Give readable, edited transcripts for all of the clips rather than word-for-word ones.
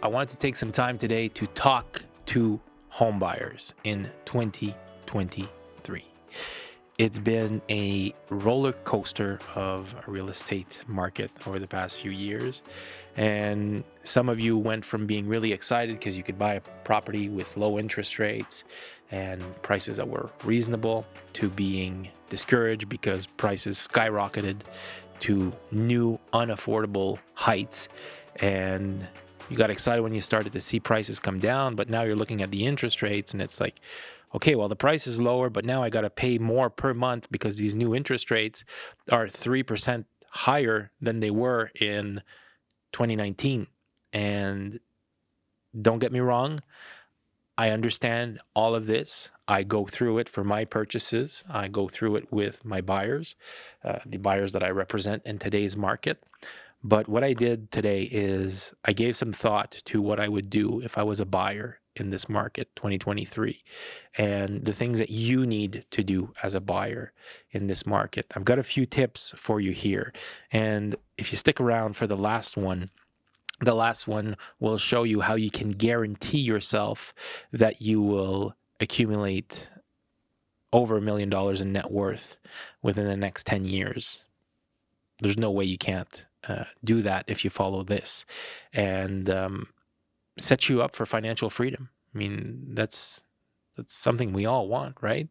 I wanted to take some time today to talk to home buyers in 2023. It's been a roller coaster of a real estate market over the past few years. And some of you went from being really excited because you could buy a property with low interest rates and prices that were reasonable to being discouraged because prices skyrocketed to new unaffordable heights. And you got excited when you started to see prices come down, but now you're looking at the interest rates and it's like, okay, well, the price is lower, but now I got to pay more per month because these new interest rates are 3% higher than they were in 2019. And don't get me wrong, I understand all of this. I go through it for my purchases. I go through it with my buyers, the buyers that I represent in today's market. But what I did today is I gave some thought to what I would do if I was a buyer in this market, 2023, and the things that you need to do as a buyer in this market. I've got a few tips for you here. And if you stick around for the last one will show you how you can guarantee yourself that you will accumulate over $1 million in net worth within the next 10 years. There's no way you can't do that if you follow this, and set you up for financial freedom. I mean, that's something we all want, right?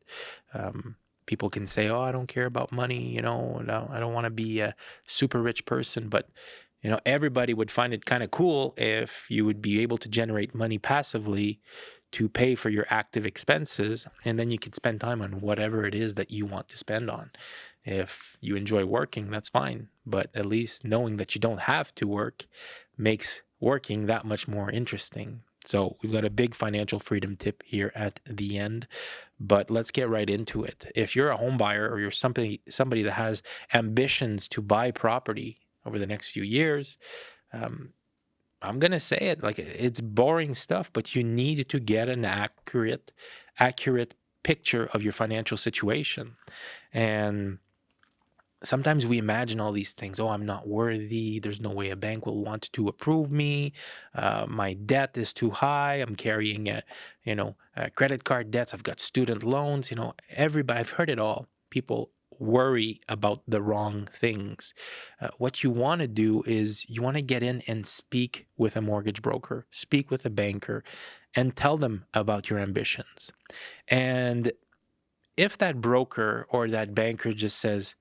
People can say, "Oh, I don't care about money," no, I don't want to be a super rich person, but everybody would find it kind of cool if you would be able to generate money passively to pay for your active expenses, and then you could spend time on whatever it is that you want to spend on. If you enjoy working, that's fine, but at least knowing that you don't have to work makes working that much more interesting. So we've got a big financial freedom tip here at the end, but let's get right into it. If you're a home buyer or you're somebody that has ambitions to buy property over the next few years, I'm gonna say it like it's boring stuff, but you need to get an accurate picture of your financial situation. And sometimes we imagine all these things. Oh, I'm not worthy. There's no way a bank will want to approve me. My debt is too high. I'm carrying credit card debts. I've got student loans. Everybody, I've heard it all. People worry about the wrong things. What you want to do is you want to get in and speak with a mortgage broker, speak with a banker, and tell them about your ambitions. And if that broker or that banker just says,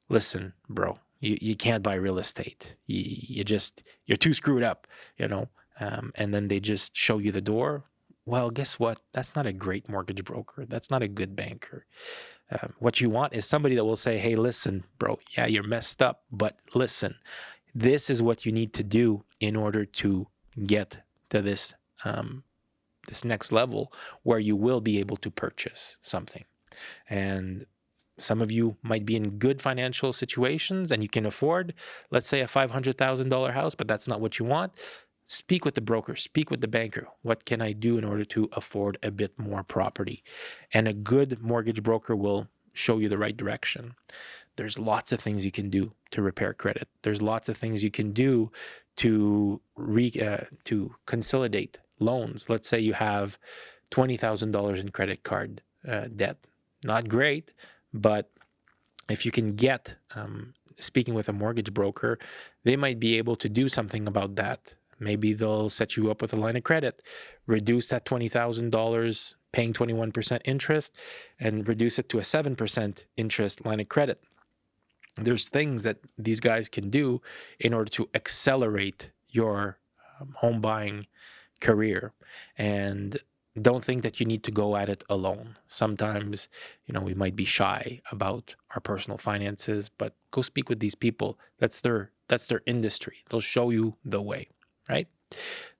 listen, bro, you can't buy real estate. You're too screwed up, and then they just show you the door. Well, guess what? That's not a great mortgage broker. That's not a good banker. What you want is somebody that will say, hey, listen, bro, yeah, you're messed up, but listen, this is what you need to do in order to get to this next level where you will be able to purchase something. And some of you might be in good financial situations and you can afford, let's say, a $500,000 house, but that's not what you want. Speak with the broker, speak with the banker. What can I do in order to afford a bit more property? And a good mortgage broker will show you the right direction. There's lots of things you can do to repair credit. There's lots of things you can do to consolidate loans. Let's say you have $20,000 in credit card debt. Not great, but if you can get speaking with a mortgage broker, they might be able to do something about that. Maybe they'll set you up with a line of credit, reduce that $20,000 paying 21% interest and reduce it to a 7% interest line of credit. There's things that these guys can do in order to accelerate your home buying career. And don't think that you need to go at it alone. Sometimes, we might be shy about our personal finances, but go speak with these people. That's their industry. They'll show you the way, right?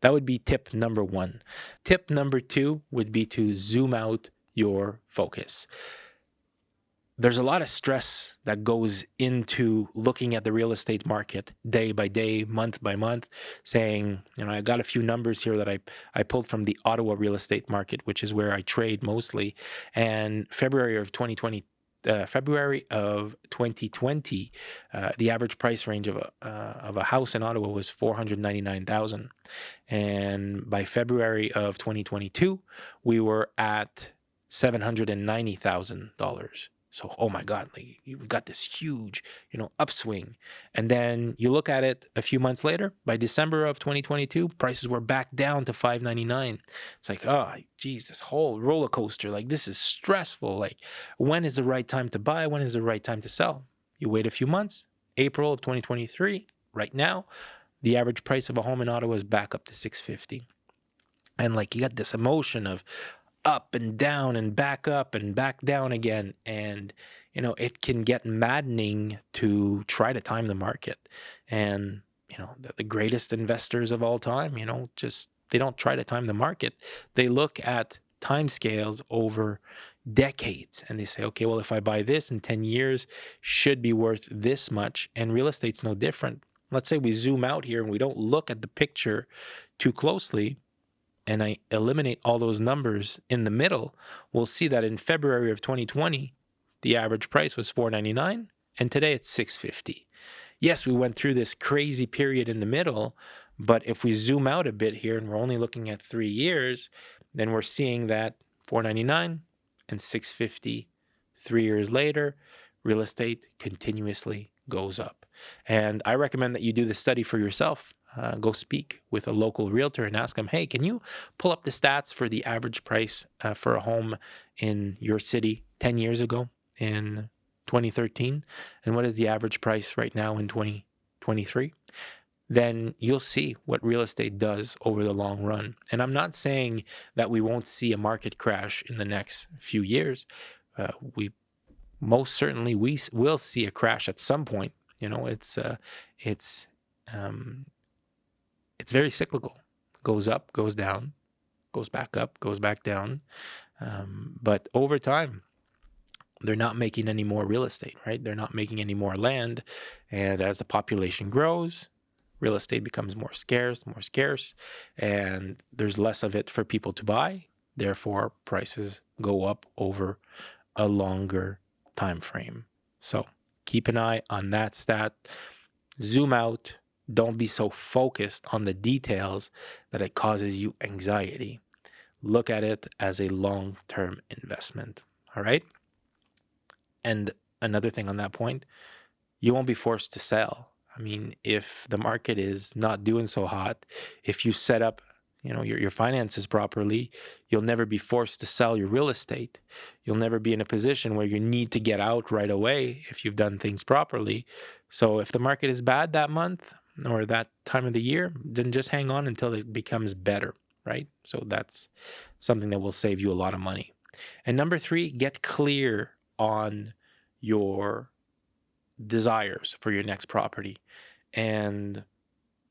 That would be tip number one. Tip number two would be to zoom out your focus. There's a lot of stress that goes into looking at the real estate market day by day, month by month, saying, I got a few numbers here that I pulled from the Ottawa real estate market, which is where I trade mostly. And February of 2020, February of 2020, the average price range of a house in Ottawa was 499,000, and by February of 2022, we were at $790,000. So, oh my God, like you've got this huge, upswing. And then you look at it a few months later, by December of 2022, prices were back down to 599. It's like, oh, geez, this whole roller coaster, like this is stressful. Like, when is the right time to buy? When is the right time to sell? You wait a few months, April of 2023, right now, the average price of a home in Ottawa is back up to 650. And like you got this emotion of up and down and back up and back down again. And, it can get maddening to try to time the market. And, the greatest investors of all time, just they don't try to time the market. They look at time scales over decades and they say, okay, well, if I buy this in 10 years, should be worth this much. And real estate's no different. Let's say we zoom out here and we don't look at the picture too closely, and I eliminate all those numbers in the middle, we'll see that in February of 2020, the average price was $499, and today it's $650. Yes, we went through this crazy period in the middle, but if we zoom out a bit here and we're only looking at 3 years, then we're seeing that $499 and $650, 3 years later, real estate continuously goes up. And I recommend that you do the study for yourself. Go speak with a local realtor and ask them, hey, can you pull up the stats for the average price for a home in your city 10 years ago in 2013? And what is the average price right now in 2023? Then you'll see what real estate does over the long run. And I'm not saying that we won't see a market crash in the next few years. We most certainly will see a crash at some point. It's very cyclical. Goes up, goes down, goes back up, goes back down. But over time, they're not making any more real estate, right? They're not making any more land. And as the population grows, real estate becomes more scarce, and there's less of it for people to buy. Therefore, prices go up over a longer time frame. So keep an eye on that stat. Zoom out. Don't be so focused on the details that it causes you anxiety. Look at it as a long-term investment. All right? And another thing on that point, you won't be forced to sell. I mean, if the market is not doing so hot, if you set up your finances properly, you'll never be forced to sell your real estate. You'll never be in a position where you need to get out right away if you've done things properly. So if the market is bad that month or that time of the year, then just hang on until it becomes better, right? So that's something that will save you a lot of money. And number 3, get clear on your desires for your next property. And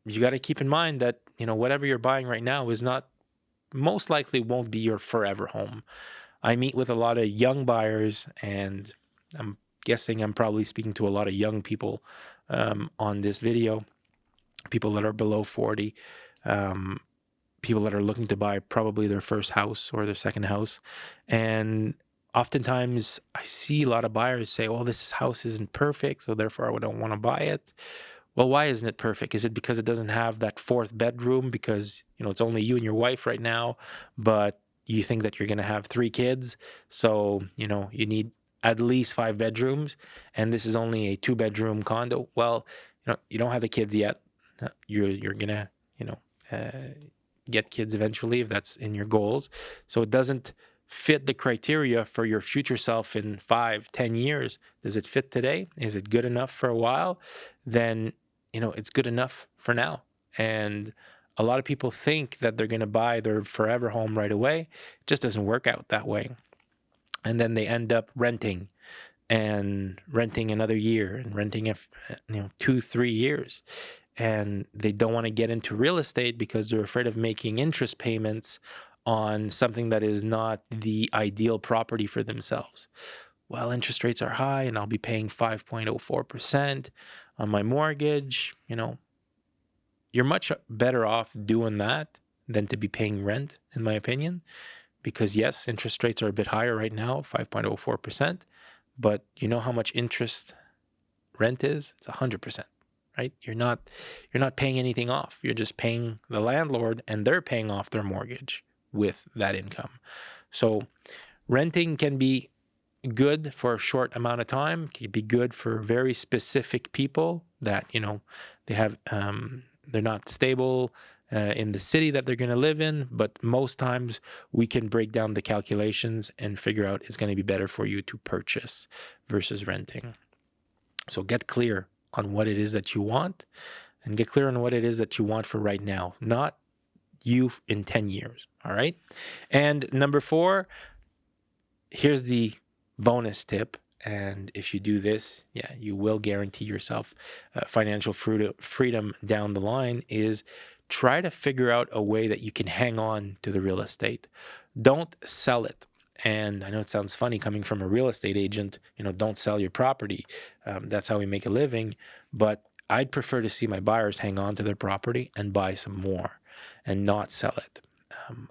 you got to keep in mind that, whatever you're buying right now is not, most likely won't be your forever home. I meet with a lot of young buyers, and I'm guessing I'm probably speaking to a lot of young people on this video, people that are below 40, people that are looking to buy probably their first house or their second house. And oftentimes I see a lot of buyers say, well, this house isn't perfect, so therefore I don't want to buy it. Well, why isn't it perfect? Is it because it doesn't have that 4th bedroom because, it's only you and your wife right now, but you think that you're going to have 3 kids, so, you need at least 5 bedrooms, and this is only a 2-bedroom condo? Well, you don't have the kids yet. You're going to, get kids eventually if that's in your goals. So it doesn't fit the criteria for your future self in 5-10 years. Does it fit today? Is it good enough for a while? Then it's good enough for now. And a lot of people think that they're going to buy their forever home right away. It just doesn't work out that way. And then they end up renting another year and renting 2-3 years. And they don't want to get into real estate because they're afraid of making interest payments on something that is not the ideal property for themselves. Well, interest rates are high and I'll be paying 5.04% on my mortgage. You're much better off doing that than to be paying rent, in my opinion, because yes, interest rates are a bit higher right now, 5.04%, But you know how much interest rent is? It's 100%, right? You're not paying anything off. You're just paying the landlord, and they're paying off their mortgage with that income. So renting can be good for a short amount of time. Can be good for very specific people that, they have, they're not stable in the city that they're going to live in. But most times we can break down the calculations and figure out it's going to be better for you to purchase versus renting. So get clear on what it is that you want, and get clear on what it is that you want for right now, not you in 10 years. All right. And number 4, here's the bonus tip. And if you do this, you will guarantee yourself financial freedom down the line, is try to figure out a way that you can hang on to the real estate. Don't sell it. And I know it sounds funny coming from a real estate agent, don't sell your property. That's how we make a living. But I'd prefer to see my buyers hang on to their property and buy some more and not sell it.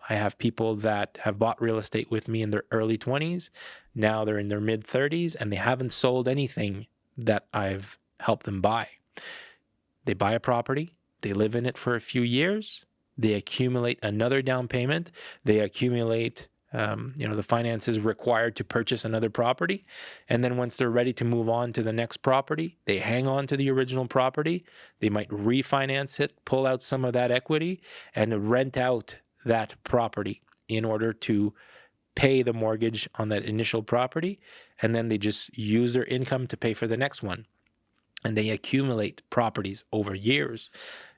I have people that have bought real estate with me in their early 20s. Now they're in their mid 30s and they haven't sold anything that I've helped them buy. They buy a property, they live in it for a few years, they accumulate another down payment, they accumulate the finances required to purchase another property. And then once they're ready to move on to the next property, they hang on to the original property. They might refinance it, pull out some of that equity, and rent out that property in order to pay the mortgage on that initial property. And then they just use their income to pay for the next one. And they accumulate properties over years.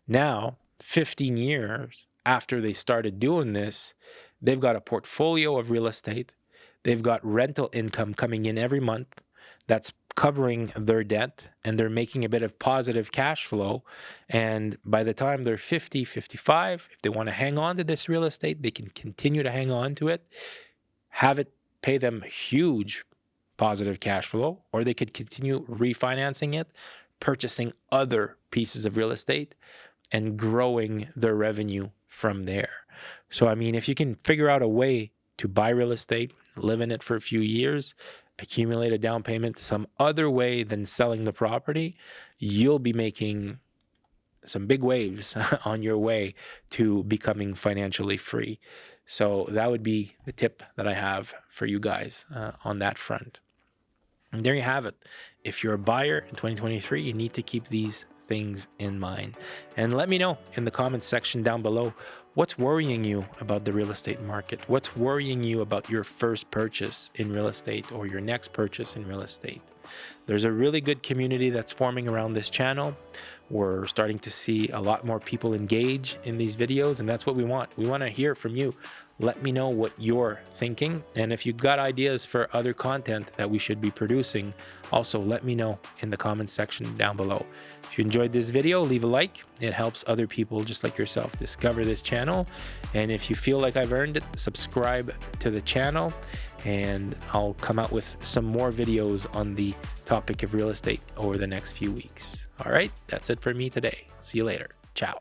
Now, 15 years after they started doing this, they've got a portfolio of real estate. They've got rental income coming in every month that's covering their debt, and they're making a bit of positive cash flow. And by the time they're 50, 55, if they want to hang on to this real estate, they can continue to hang on to it, have it pay them huge positive cash flow, or they could continue refinancing it, purchasing other pieces of real estate, and growing their revenue from there. So, if you can figure out a way to buy real estate, live in it for a few years, accumulate a down payment some other way than selling the property, you'll be making some big waves on your way to becoming financially free. So that would be the tip that I have for you guys on that front. And there you have it. If you're a buyer in 2023, you need to keep these things in mind. And let me know in the comments section down below, what's worrying you about the real estate market? What's worrying you about your first purchase in real estate or your next purchase in real estate? There's a really good community that's forming around this channel. We're starting to see a lot more people engage in these videos, and that's what we want. We want to hear from you. Let me know what you're thinking. And if you've got ideas for other content that we should be producing, also let me know in the comments section down below. If you enjoyed this video, leave a like. It helps other people just like yourself discover this channel. And if you feel like I've earned it, subscribe to the channel, and I'll come out with some more videos on the topic of real estate over the next few weeks. All right, that's it for me today. See you later. Ciao.